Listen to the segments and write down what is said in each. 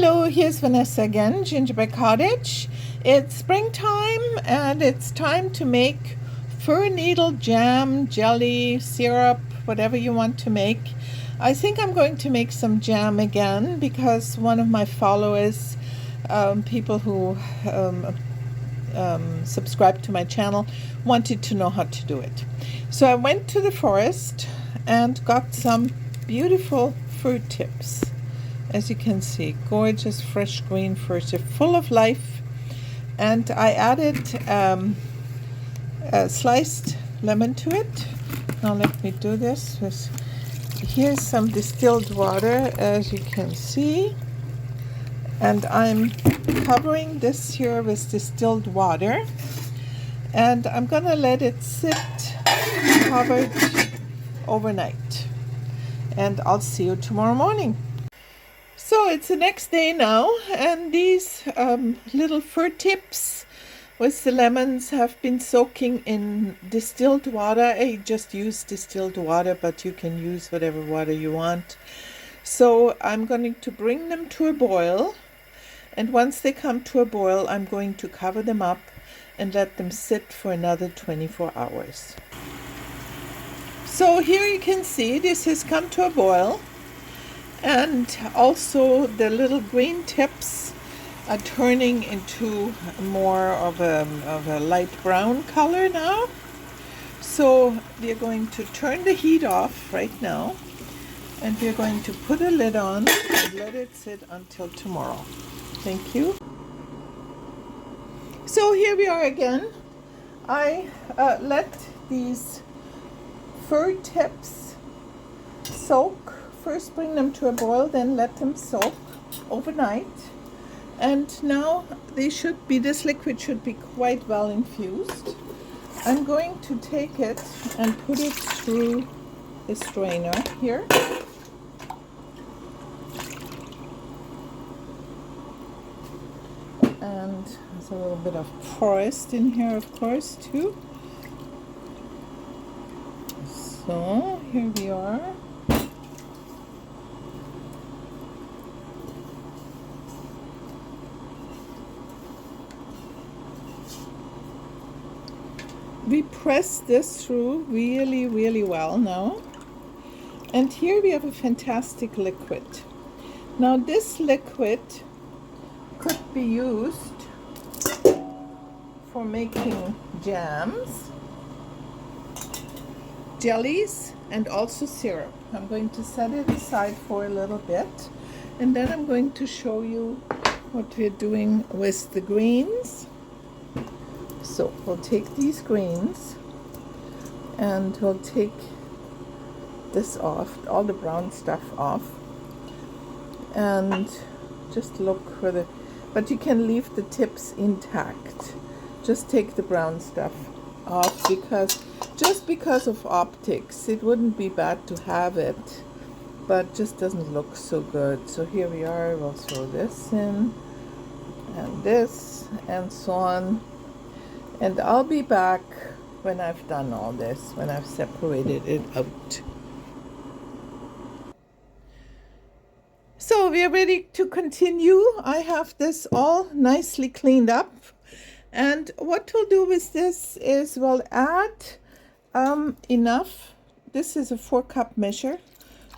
Hello, here's Vanessa again, Gingerbread Cottage. It's springtime and it's time to make fir needle jam, jelly, syrup, whatever you want to make. I think I'm going to make some jam again because one of my followers, people who subscribe to my channel, wanted to know how to do it. So I went to the forest and got some beautiful fir tips. As you can see, gorgeous fresh green firs. They're full of life. And I added a sliced lemon to it. Now let me do this. Here's some distilled water, as you can see. And I'm covering this here with distilled water. And I'm going to let it sit covered overnight. And I'll see you tomorrow morning. So it's the next day now, and these little fir tips with the lemons have been soaking in distilled water. I just use distilled water, but you can use whatever water you want. So I'm going to bring them to a boil, and once they come to a boil, I'm going to cover them up and let them sit for another 24 hours. So here you can see this has come to a boil. And also the little green tips are turning into more of a light brown color now. So we're going to turn the heat off right now, and we're going to put a lid on and let it sit until tomorrow. Thank you. So here we are again. I let these fir tips soak. First bring them to a boil, then let them soak overnight. And now this liquid should be quite well infused. I'm going to take it and put it through the strainer here. And there's a little bit of forest in here, of course, too. So here we are. We press this through really, really well now. And here we have a fantastic liquid. Now this liquid could be used for making jams, jellies, and also syrup. I'm going to set it aside for a little bit, and then I'm going to show you what we're doing with the greens. So we'll take these greens and we'll take this off, all the brown stuff off, and just look for but you can leave the tips intact. Just take the brown stuff off because of optics. It wouldn't be bad to have it, but just doesn't look so good. So here we are, we'll throw this in and this and so on. And I'll be back when I've done all this, when I've separated it out. So we are ready to continue. I have this all nicely cleaned up. And what we'll do with this is we'll add enough. This is a 4-cup measure.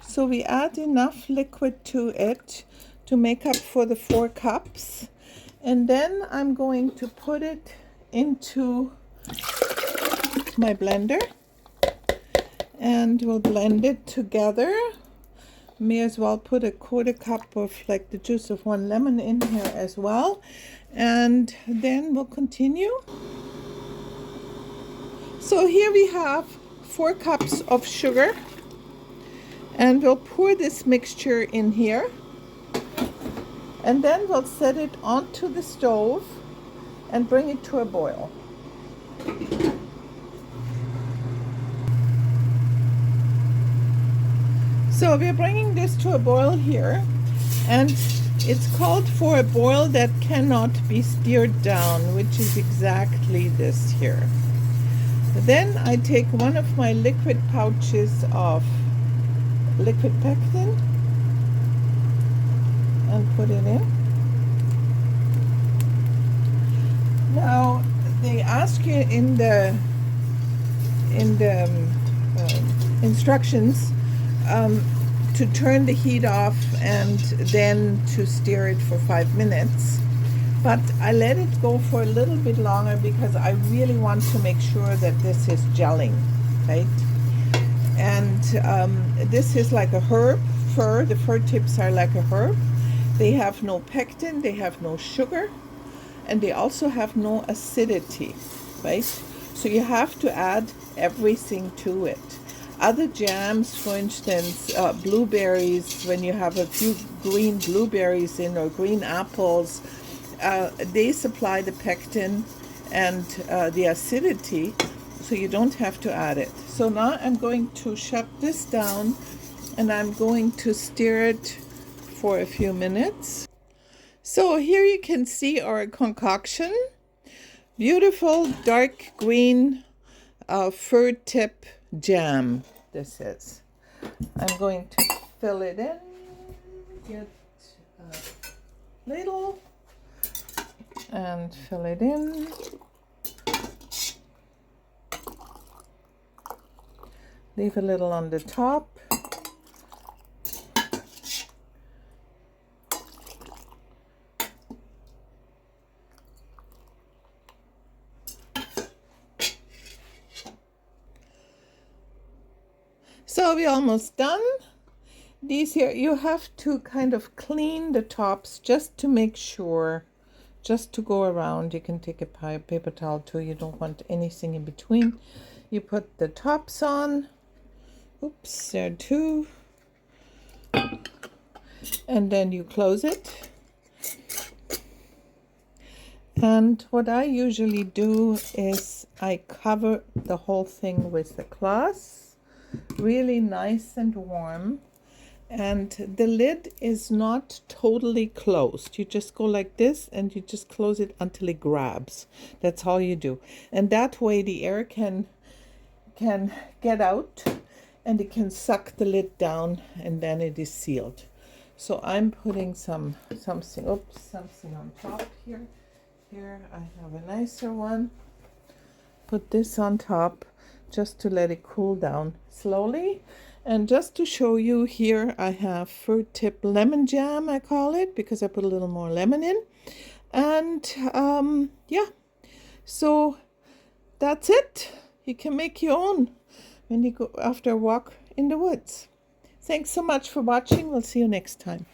So we add enough liquid to it to make up for the 4 cups. And then I'm going to put it into my blender and we'll blend it together. May as well put a 1/4 cup of like the juice of 1 lemon in here as well, and then we'll continue. So here we have 4 cups of sugar, and we'll pour this mixture in here, and then we'll set it onto the stove and bring it to a boil. So we're bringing this to a boil here, and it's called for a boil that cannot be stirred down, which is exactly this here. Then I take one of my liquid pouches of liquid pectin and put it in. Now they ask you in the instructions to turn the heat off and then to stir it for 5 minutes. But I let it go for a little bit longer because I really want to make sure that this is gelling, right? And this is like a herb, fir. The fir tips are like a herb. They have no pectin, they have no sugar, and they also have no acidity, right? So you have to add everything to it. Other jams, for instance, blueberries, when you have a few green blueberries in or green apples, they supply the pectin and the acidity, so you don't have to add it. So now I'm going to shut this down and I'm going to stir it for a few minutes. So here you can see our concoction. Beautiful dark green fir tip jam this is. I'm going to fill it in, get a ladle and fill it in. Leave a little on the top. So we're almost done. These here, you have to kind of clean the tops just to make sure, just to go around. You can take a paper towel too. You don't want anything in between. You put the tops on. Oops, there are two. And then you close it. And what I usually do is I cover the whole thing with the cloth. Really nice and warm, and the lid is not totally closed. You just go like this and you just close it until it grabs. That's all you do, and that way the air can get out and it can suck the lid down, and then it is sealed. So I'm putting something on top here. Here I have a nicer one. Put this on top just to let it cool down slowly. And just to show you, here I have fir tip lemon jam, I call it, because I put a little more lemon in. And yeah, so that's it. You can make your own when you go after a walk in the woods. Thanks so much for watching. We'll see you next time.